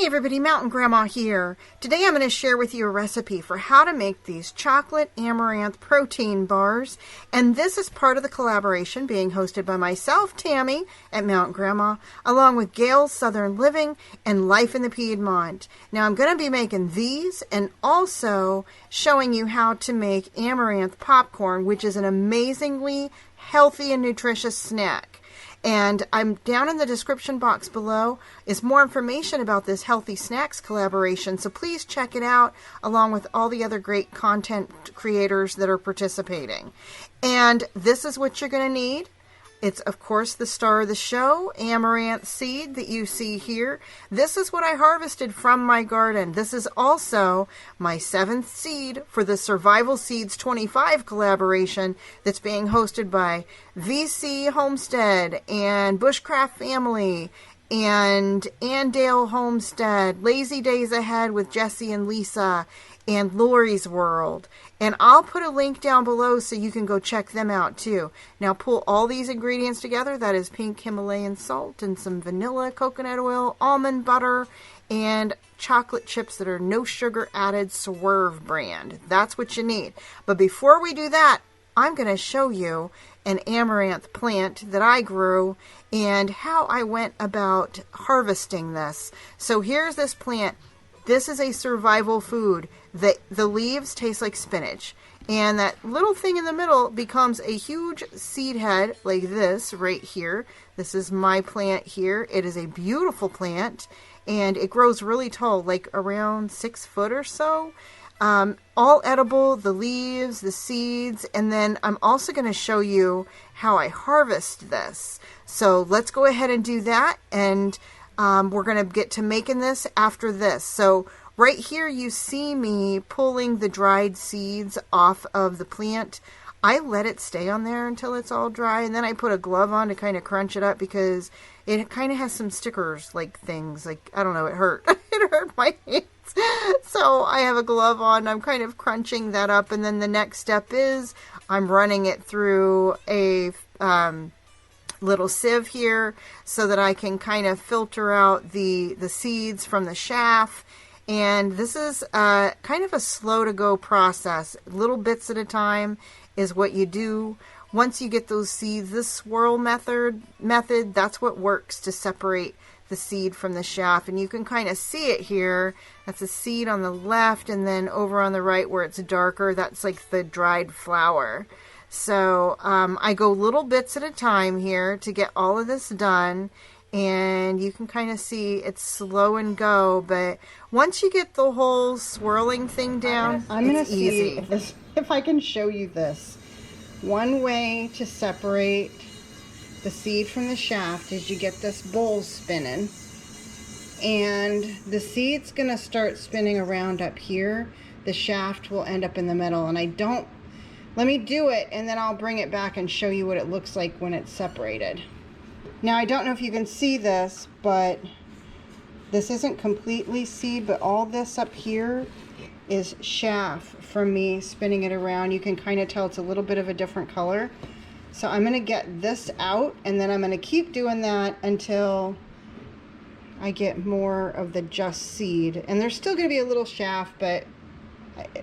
everybody, Mountain Grandma here. Today I'm going to share with you a recipe for how to make these chocolate amaranth protein bars. And this is part of the collaboration being hosted by myself, Tammy, at Mountain Grandma, along with Gail's Southern Living and Life in the Piedmont. Now I'm going to be making these and also showing you how to make amaranth popcorn, which is an amazingly healthy and nutritious snack. And I'm down in the description box below is more information about this Healthy Snacks collaboration. So please check it out along with all the other great content creators that are participating. And this is what you're going to need. It's, of course, the star of the show, amaranth seed that you see here. This is what I harvested from my garden. This is also my 7th seed for the Survival Seeds 25 collaboration that's being hosted by VC Homestead and Bushcraft Family and Dale Homestead, Lazy Days Ahead with Jesse and Lisa, and Lori's World. And I'll put a link down below so you can go check them out too. Now pull all these ingredients together. That is pink Himalayan salt and some vanilla, coconut oil, almond butter, and chocolate chips that are no sugar added Swerve brand. That's what you need. But before we do that, I'm going to show you an amaranth plant that I grew and how I went about harvesting this. So here's this plant. This is a survival food. The leaves taste like spinach. And that little thing in the middle becomes a huge seed head like this right here. This is my plant here. It is a beautiful plant. And it grows really tall, like around 6 foot or so. All edible, the leaves, the seeds. And then I'm also going to show you how I harvest this. So let's go ahead and do that. And we're going to get to making this after this. So right here you see me pulling the dried seeds off of the plant. I let it stay on there until it's all dry, and then I put a glove on to kind of crunch it up because it kind of has some stickers like things. Like, I don't know, it hurt. It hurt my hands. So I have a glove on. I'm kind of crunching that up, and then the next step is I'm running it through a little sieve here so that I can kind of filter out the seeds from the chaff. And this is kind of a slow to go process. Little bits at a time is what you do. Once you get those seeds, this swirl method, that's what works to separate the seed from the chaff. And you can kind of see it here. That's a seed on the left, and then over on the right where it's darker, that's like the dried flower. So I go little bits at a time here to get all of this done, and you can kind of see it's slow and go, but once you get the whole swirling thing down, I'm going to see if I can show you this. One way to separate the seed from the shaft is you get this bowl spinning, and the seed's going to start spinning around up here. The shaft will end up in the middle, and let me do it, and then I'll bring it back and show you what it looks like when it's separated. Now, I don't know if you can see this, but this isn't completely seed, but all this up here is chaff from me spinning it around. You can kind of tell it's a little bit of a different color. So I'm going to get this out, and then I'm going to keep doing that until I get more of the just seed. And there's still going to be a little chaff, but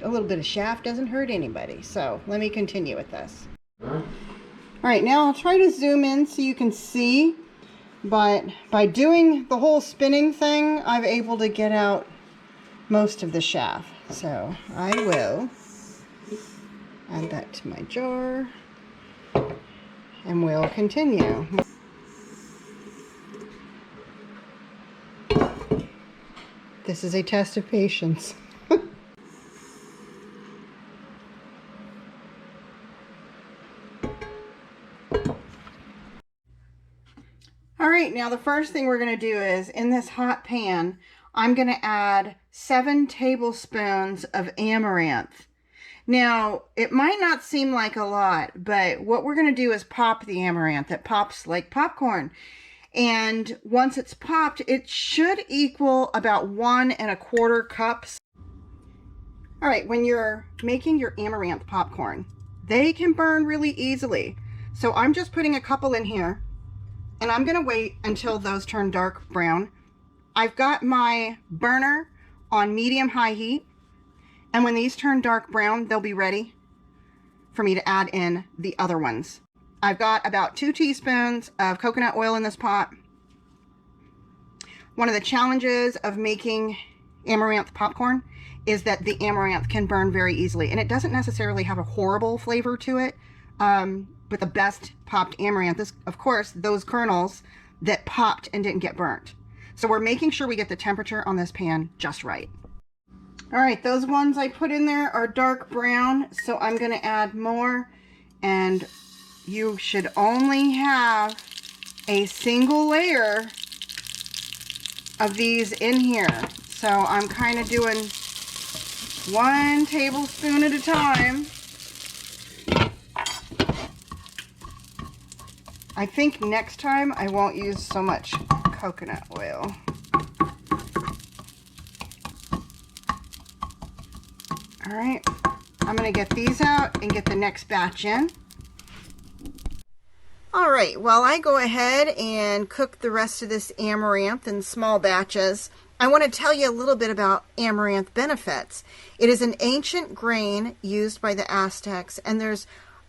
a little bit of chaff doesn't hurt anybody. So let me continue with this. All right, now I'll try to zoom in so you can see, but by doing the whole spinning thing, I'm able to get out most of the chaff. So I will add that to my jar, and we'll continue. This is a test of patience. Alright, now the first thing we're going to do is, in this hot pan, I'm going to add 7 tablespoons of amaranth. Now, it might not seem like a lot, but what we're going to do is pop the amaranth. It pops like popcorn. And once it's popped, it should equal about 1 1/4 cups. Alright, when you're making your amaranth popcorn, they can burn really easily. So I'm just putting a couple in here. And I'm going to wait until those turn dark brown. I've got my burner on medium-high heat, and when these turn dark brown, they'll be ready for me to add in the other ones. I've got about 2 teaspoons of coconut oil in this pot. One of the challenges of making amaranth popcorn is that the amaranth can burn very easily, and it doesn't necessarily have a horrible flavor to it. But the best popped amaranth is, of course, those kernels that popped and didn't get burnt. So we're making sure we get the temperature on this pan just right. All right, those ones I put in there are dark brown, so I'm going to add more, and you should only have a single layer of these in here. So I'm kind of doing 1 tablespoon at a time. I think next time I won't use so much coconut oil. All right, I'm gonna get these out and get the next batch in. All right, while I go ahead and cook the rest of this amaranth in small batches, I want to tell you a little bit about amaranth benefits. It is an ancient grain used by the Aztecs, and there's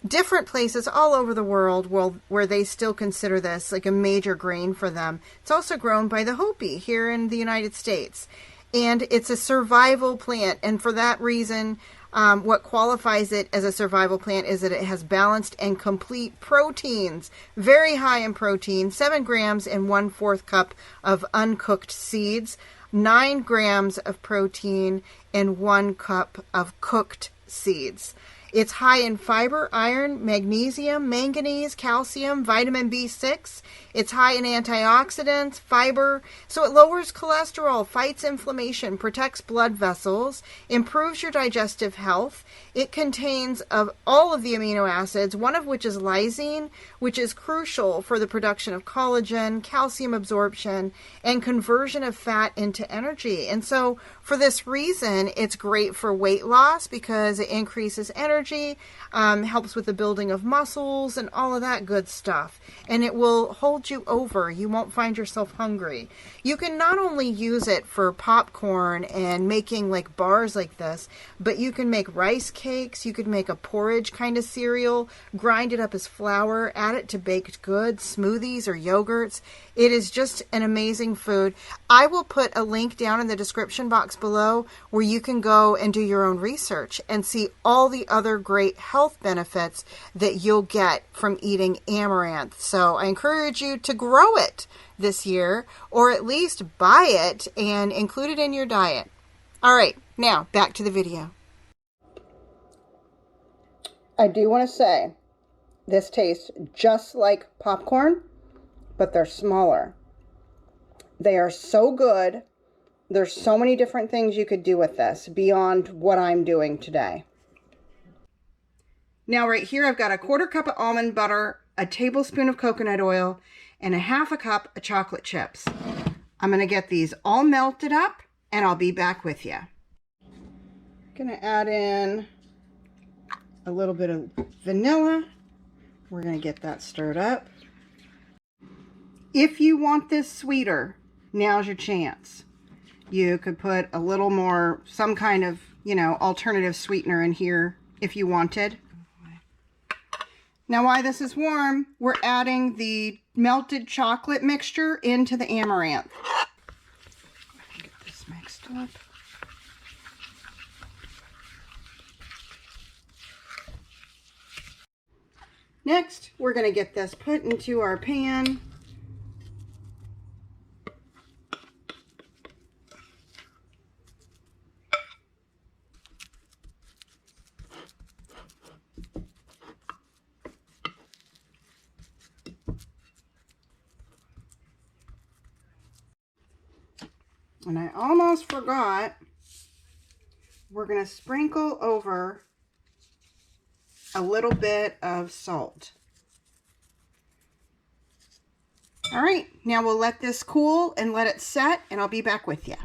different places all over the world where they still consider this like a major grain for them. It's also grown by the Hopi here in the United States. And it's a survival plant, and for that reason, what qualifies it as a survival plant is that it has balanced and complete proteins, very high in protein, 7 grams in 1/4 cup of uncooked seeds, 9 grams of protein in 1 cup of cooked seeds. It's high in fiber, iron, magnesium, manganese, calcium, vitamin B6. It's high in antioxidants, fiber, so it lowers cholesterol, fights inflammation, protects blood vessels, improves your digestive health. It contains all of the amino acids, one of which is lysine, which is crucial for the production of collagen, calcium absorption, and conversion of fat into energy. And so for this reason, it's great for weight loss because it increases energy, helps with the building of muscles and all of that good stuff. And it will hold you over. You won't find yourself hungry. You can not only use it for popcorn and making like bars like this, but you can make rice cakes. You could make a porridge kind of cereal, grind it up as flour, add it to baked goods, smoothies, or yogurts. It is just an amazing food. I will put a link down in the description box below where you can go and do your own research and see all the other great health benefits that you'll get from eating amaranth. So I encourage you to grow it this year, or at least buy it and include it in your diet. All right, now back to the video. I do want to say this tastes just like popcorn, but they're smaller. They are so good. There's so many different things you could do with this beyond what I'm doing today. Now right here I've got a 1/4 cup of almond butter, a tablespoon of coconut oil, and a 1/2 cup of chocolate chips. I'm going to get these all melted up and I'll be back with you. Going to add in a little bit of vanilla. We're going to get that stirred up. If you want this sweeter, now's your chance. You could put a little more, some kind of, alternative sweetener in here if you wanted. Now while this is warm, we're adding the melted chocolate mixture into the amaranth. Get this mixed up. Next, we're going to get this put into our pan. And I almost forgot, we're going to sprinkle over a little bit of salt. All right, now we'll let this cool and let it set, and I'll be back with you.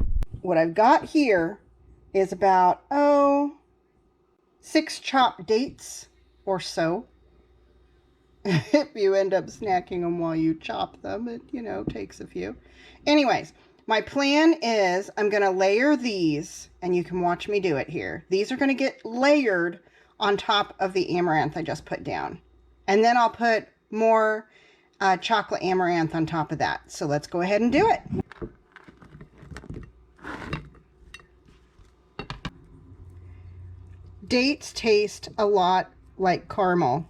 What I've got here is about, 6 chopped dates or so. If you end up snacking them while you chop them, it, takes a few. Anyways, My plan is I'm going to layer these, and you can watch me do it here. These are going to get layered on top of the amaranth I just put down. And then I'll put more chocolate amaranth on top of that. So let's go ahead and do it. Dates taste a lot like caramel.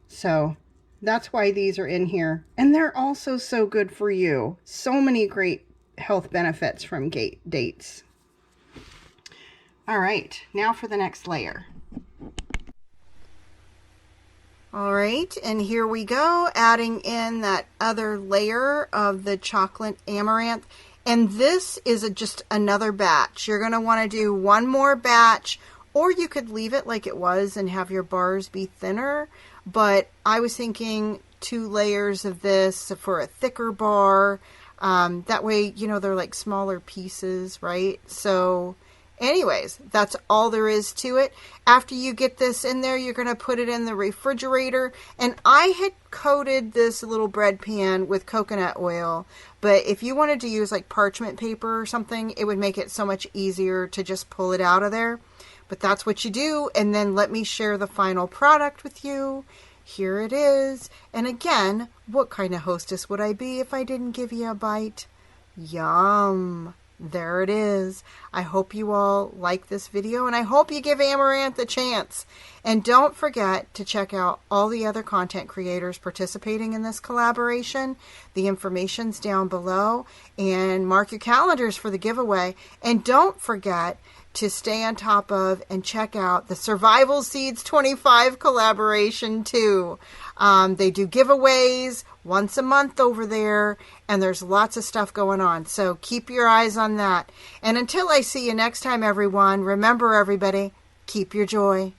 So that's why these are in here. And they're also so good for you. So many great health benefits from dates. All right, now for the next layer. All right, and here we go, adding in that other layer of the chocolate amaranth. And this is just another batch. You're going to want to do one more batch, or you could leave it like it was and have your bars be thinner. But I was thinking 2 layers of this for a thicker bar. That way, you know, they're like smaller pieces, right? So anyways, that's all there is to it. After you get this in there, you're going to put it in the refrigerator. And I had coated this little bread pan with coconut oil. But if you wanted to use like parchment paper or something, it would make it so much easier to just pull it out of there. But that's what you do. And then let me share the final product with you. Here it is. And again, what kind of hostess would I be if I didn't give you a bite? Yum. There it is. I hope you all like this video, and I hope you give Amaranth a chance. And don't forget to check out all the other content creators participating in this collaboration. The information's down below, and mark your calendars for the giveaway. And don't forget to stay on top of and check out the Survival Seeds 25 collaboration too. They do giveaways once a month over there, and there's lots of stuff going on. So keep your eyes on that. And until I see you next time, everyone, remember everybody, keep your joy.